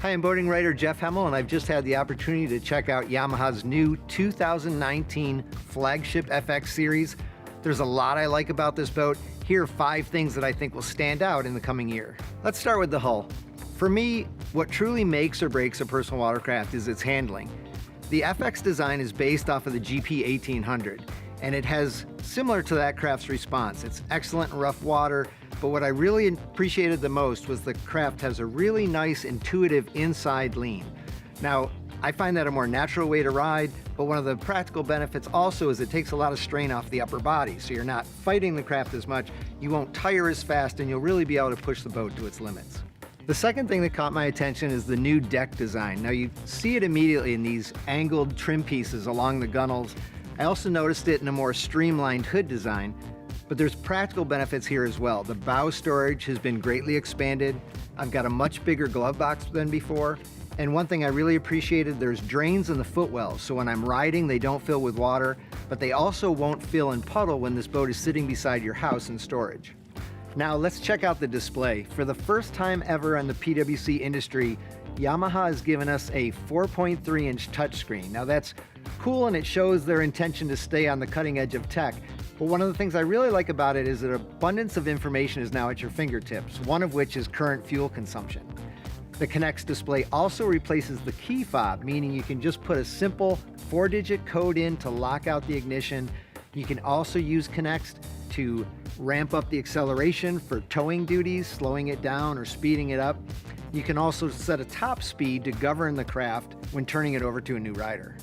Hi, I'm boating writer Jeff Hemmel, and I've just had the opportunity to check out Yamaha's new 2019 flagship FX Series. There's a lot I like about this boat. Here are 5 things that I think will stand out in the coming year. Let's start with the hull. For me, what truly makes or breaks a personal watercraft is its handling. The FX design is based off of the GP 1800, and it has similar to that craft's response. It's excellent in rough water, but what I really appreciated the most was the craft has a really nice intuitive inside lean. Now, I find that a more natural way to ride, but one of the practical benefits also is it takes a lot of strain off the upper body, so you're not fighting the craft as much, you won't tire as fast, and you'll really be able to push the boat to its limits. The second thing that caught my attention is the new deck design. Now, you see it immediately in these angled trim pieces along the gunnels. I also noticed it in a more streamlined hood design, but there's practical benefits here as well. The bow storage has been greatly expanded. I've got a much bigger glove box than before. And one thing I really appreciated, there's drains in the footwells, so when I'm riding, they don't fill with water, but they also won't fill and puddle when this boat is sitting beside your house in storage. Now let's check out the display. For the first time ever in the PWC industry, Yamaha has given us a 4.3-inch touchscreen. Now that's cool, and it shows their intention to stay on the cutting edge of tech. But one of the things I really like about it is that abundance of information is now at your fingertips, one of which is current fuel consumption. The Connext display also replaces the key fob, meaning you can just put a simple 4-digit code in to lock out the ignition. You can also use Connext to ramp up the acceleration for towing duties, slowing it down or speeding it up. You can also set a top speed to govern the craft when turning it over to a new rider.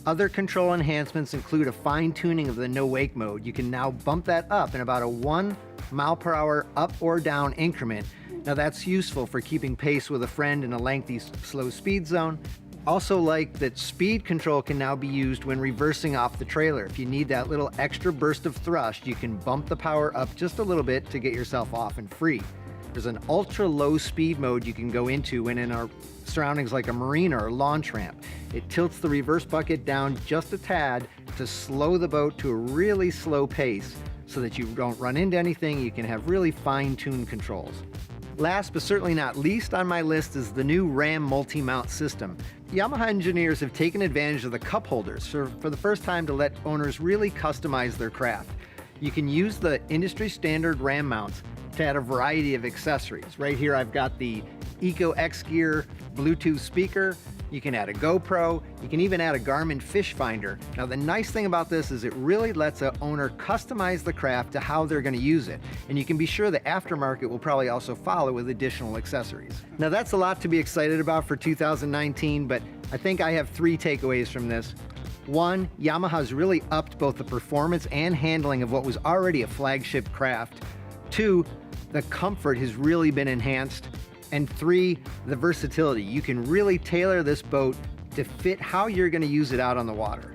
Other control enhancements include a fine-tuning of the no-wake mode. You can now bump that up in about a 1 mile per hour up or down increment. Now that's useful for keeping pace with a friend in a lengthy slow speed zone. Also like that speed control can now be used when reversing off the trailer. If you need that little extra burst of thrust, you can bump the power up just a little bit to get yourself off and free. There's an ultra low speed mode you can go into when in our surroundings like a marina or launch ramp. It tilts the reverse bucket down just a tad to slow the boat to a really slow pace so that you don't run into anything. You can have really fine-tuned controls. Last but certainly not least on my list is the new RAM multi-mount system. Yamaha engineers have taken advantage of the cup holders for the first time to let owners really customize their craft. You can use the industry standard RAM mounts to add a variety of accessories. Right here I've got the Eco X Gear Bluetooth speaker. You can add a GoPro. You can even add a Garmin fish finder. Now the nice thing about this is it really lets an owner customize the craft to how they're going to use it. And you can be sure the aftermarket will probably also follow with additional accessories. Now that's a lot to be excited about for 2019, but I think I have 3 takeaways from this. 1, Yamaha's really upped both the performance and handling of what was already a flagship craft. 2, the comfort has really been enhanced. And 3, the versatility. You can really tailor this boat to fit how you're going to use it out on the water.